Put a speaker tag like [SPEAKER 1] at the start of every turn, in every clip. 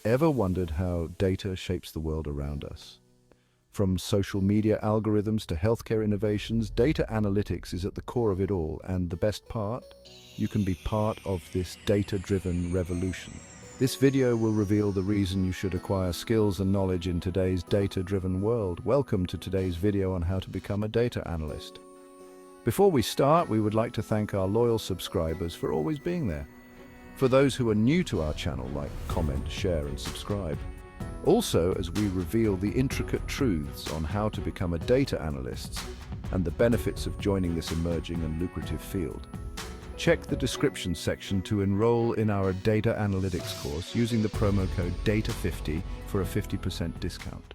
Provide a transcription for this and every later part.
[SPEAKER 1] Ever wondered how data shapes the world around us? From social media algorithms to healthcare innovations, data analytics is at the core of it all, and the best part? You can be part of this data-driven revolution. This video will reveal the reason you should acquire skills and knowledge in today's data-driven world. Welcome to today's video on how to become a data analyst. Before we start, we would like to thank our loyal subscribers for always being there. For those who are new to our channel, like comment, share and subscribe. Also, as we reveal the intricate truths on how to become a data analyst and the benefits of joining this emerging and lucrative field. Check the description section to enroll in our data analytics course using the promo code DATA50 for a 50% discount.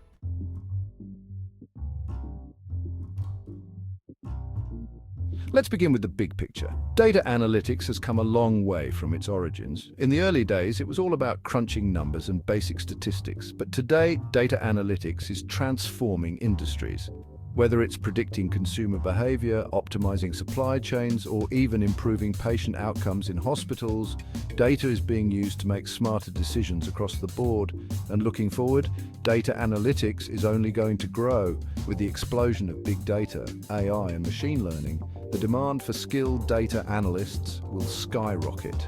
[SPEAKER 1] Let's begin with the big picture. Data analytics has come a long way from its origins. In the early days, it was all about crunching numbers and basic statistics. But today, data analytics is transforming industries. Whether it's predicting consumer behavior, optimizing supply chains, or even improving patient outcomes in hospitals, data is being used to make smarter decisions across the board. And looking forward, data analytics is only going to grow. With the explosion of big data, AI, and machine learning, the demand for skilled data analysts will skyrocket.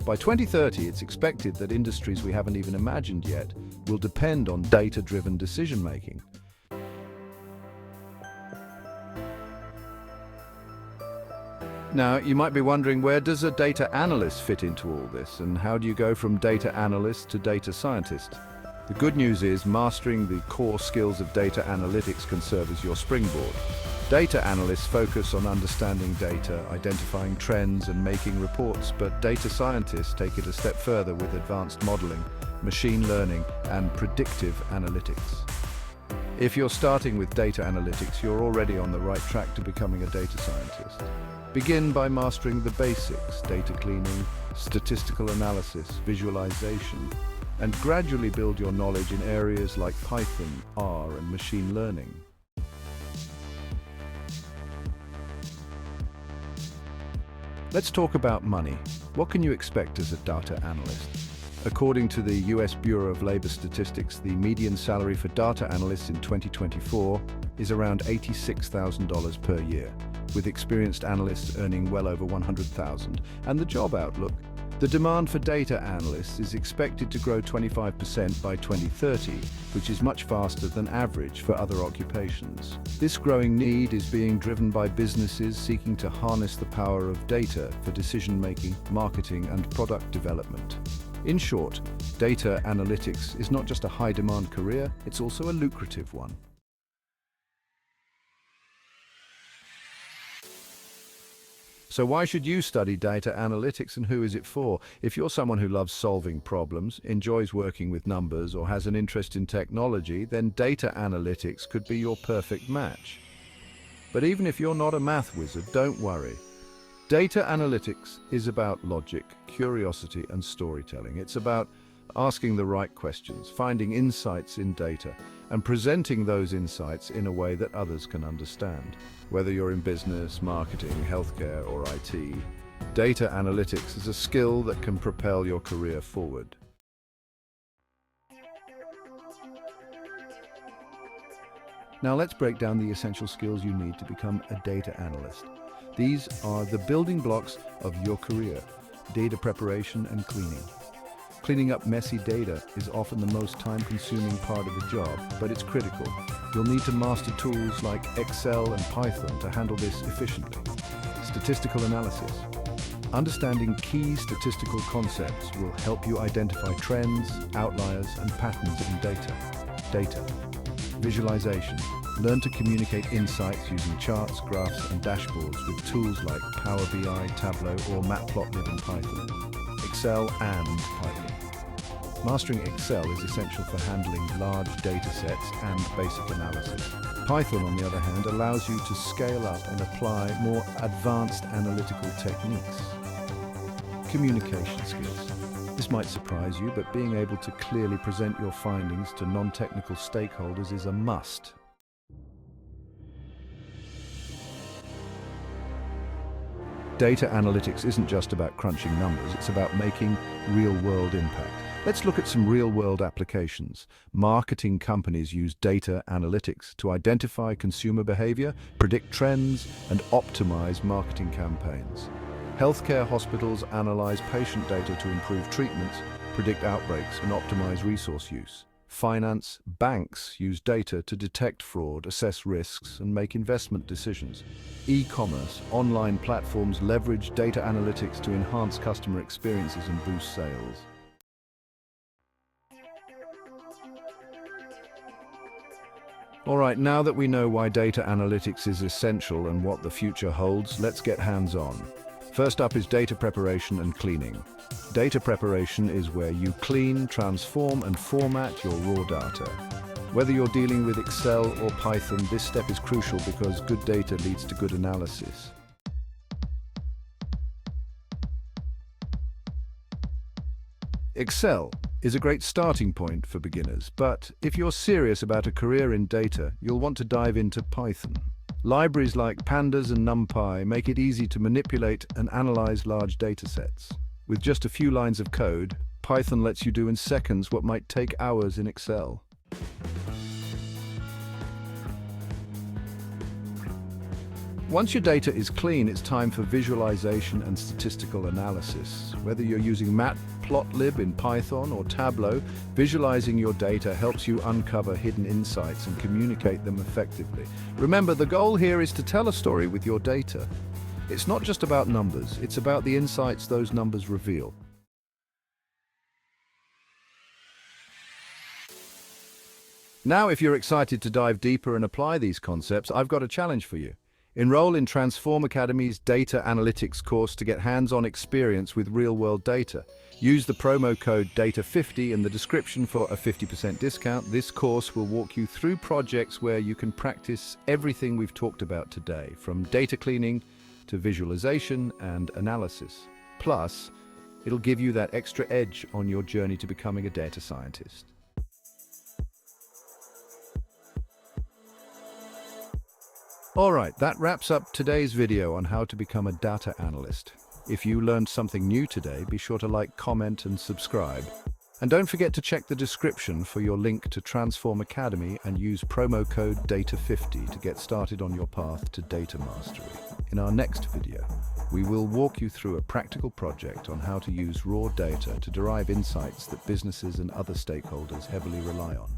[SPEAKER 1] By 2030, it's expected that industries we haven't even imagined yet will depend on data-driven decision-making. Now, you might be wondering, where does a data analyst fit into all this, and how do you go from data analyst to data scientist? The good news is, mastering the core skills of data analytics can serve as your springboard. Data analysts focus on understanding data, identifying trends, and making reports, but data scientists take it a step further with advanced modeling, machine learning, and predictive analytics. If you're starting with data analytics, you're already on the right track to becoming a data scientist. Begin by mastering the basics: data cleaning, statistical analysis, visualization, and gradually build your knowledge in areas like Python, R, and machine learning. Let's talk about money. What can you expect as a data analyst? According to the US Bureau of Labor Statistics, the median salary for data analysts in 2024 is around $86,000 per year, with experienced analysts earning well over $100,000. And the job outlook? The demand for data analysts is expected to grow 25% by 2030, which is much faster than average for other occupations. This growing need is being driven by businesses seeking to harness the power of data for decision-making, marketing, and product development. In short, data analytics is not just a high-demand career, it's also a lucrative one. So why should you study data analytics, and who is it for? If you're someone who loves solving problems, enjoys working with numbers, or has an interest in technology, then data analytics could be your perfect match. But even if you're not a math wizard, don't worry. Data analytics is about logic, curiosity, and storytelling. It's about asking the right questions, finding insights in data, and presenting those insights in a way that others can understand. Whether you're in business, marketing, healthcare, or IT, data analytics is a skill that can propel your career forward. Now let's break down the essential skills you need to become a data analyst. These are the building blocks of your career: data preparation and cleaning. Cleaning up messy data is often the most time-consuming part of the job, but it's critical. You'll need to master tools like Excel and Python to handle this efficiently. Statistical analysis. Understanding key statistical concepts will help you identify trends, outliers, and patterns in data. Visualization. Learn to communicate insights using charts, graphs, and dashboards with tools like Power BI, Tableau, or Matplotlib in Python. Excel and Python. Mastering Excel is essential for handling large data sets and basic analysis. Python, on the other hand, allows you to scale up and apply more advanced analytical techniques. Communication skills. This might surprise you, but being able to clearly present your findings to non-technical stakeholders is a must. Data analytics isn't just about crunching numbers, it's about making real-world impact. Let's look at some real-world applications. Marketing companies use data analytics to identify consumer behavior, predict trends, and optimize marketing campaigns. Healthcare hospitals analyze patient data to improve treatments, predict outbreaks, and optimize resource use. Finance banks use data to detect fraud, assess risks, and make investment decisions. E-commerce, online platforms leverage data analytics to enhance customer experiences and boost sales. All right, now that we know why data analytics is essential and what the future holds, let's get hands-on. First up is data preparation and cleaning. Data preparation is where you clean, transform, and format your raw data. Whether you're dealing with Excel or Python, this step is crucial because good data leads to good analysis. Excel is a great starting point for beginners, but if you're serious about a career in data, you'll want to dive into Python. Libraries like Pandas and NumPy make it easy to manipulate and analyze large data sets. With just a few lines of code, Python lets you do in seconds what might take hours in Excel. Once your data is clean, it's time for visualization and statistical analysis. Whether you're using Matplotlib in Python or Tableau, visualizing your data helps you uncover hidden insights and communicate them effectively. Remember, the goal here is to tell a story with your data. It's not just about numbers, it's about the insights those numbers reveal. Now, if you're excited to dive deeper and apply these concepts, I've got a challenge for you. Enroll in Transform Academy's Data Analytics course to get hands-on experience with real-world data. Use the promo code DATA50 in the description for a 50% discount. This course will walk you through projects where you can practice everything we've talked about today, from data cleaning to visualization and analysis. Plus, it'll give you that extra edge on your journey to becoming a data scientist. Alright, that wraps up today's video on how to become a data analyst. If you learned something new today, be sure to like, comment, and subscribe. And don't forget to check the description for your link to Transform Academy and use promo code DATA50 to get started on your path to data mastery. In our next video, we will walk you through a practical project on how to use raw data to derive insights that businesses and other stakeholders heavily rely on.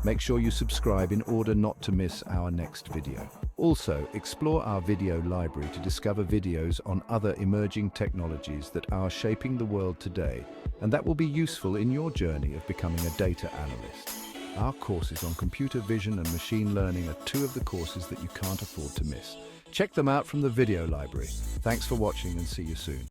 [SPEAKER 1] Make sure you subscribe in order not to miss our next video. Also, explore our video library to discover videos on other emerging technologies that are shaping the world today, and that will be useful in your journey of becoming a data analyst. Our courses on computer vision and machine learning are two of the courses that you can't afford to miss. Check them out from the video library. Thanks for watching and see you soon.